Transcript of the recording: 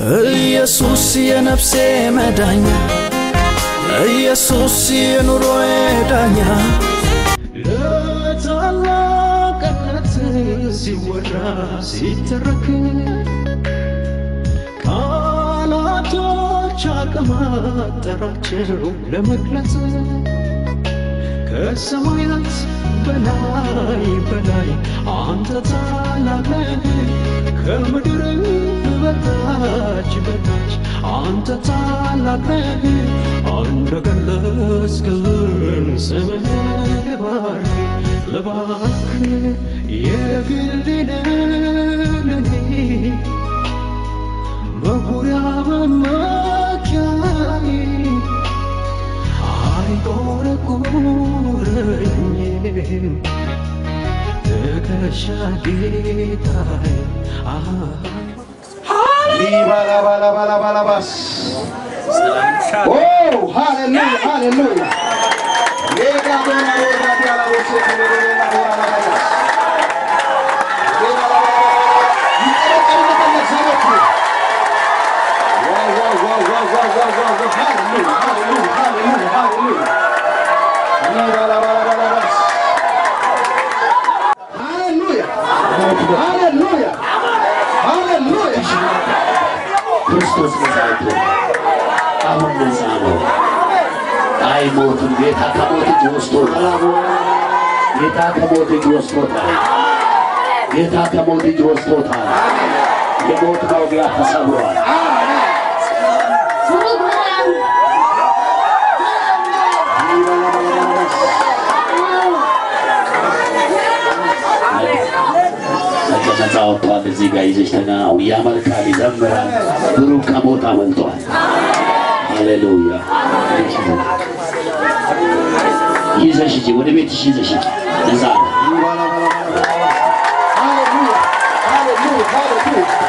ኢየሱስ የነፍሴ መዳኛ ኢየሱስ የኑሮዬ ዳኛ ለታላቅነት ሲወራ ሲተረክ ቃላቶች አቅማጠራቸው ለመግለጽ ከሰማያት በላይ በላይ አንተ ታላቅ ነህ ከምድር በታች በታች አንተ ታላቅ ነህ አንተ ገለጽክልን ስምህን ልባርክ የግሌ ነህ መኩሪያ መመኪያዬ አይቆረቁረኝም ትከሻ ጌታዬ Libalabalabalabas. Oh, hallelujah, hallelujah. Lega dona ora dia la voce che vede la ora la bella. Hallelujah, hallelujah, hallelujah, hallelujah. Libalabalabalabas. Hallelujah. Hallelujah. Hallelujah. Christos መዛይቶ አሁን ነፃነው አይሞትም ጌታ ከሞት እጅ ወስዶታል ጌታ ከሞት እጅ ወስዶታል ጌታ ከሞት እጅ ወስዶታል የሞት መውጊያ ተሰብሯል ተዛውቷል እዚህ ጋር ይዘሽተና ያመልካል ይዘምራል ብሩክ ከሞት አመልጧል ሃሌሉያ ይዘሽ እጂ ወደ ቤትሽ ይዘሽ እዛ Hallelujah, hallelujah, hallelujah.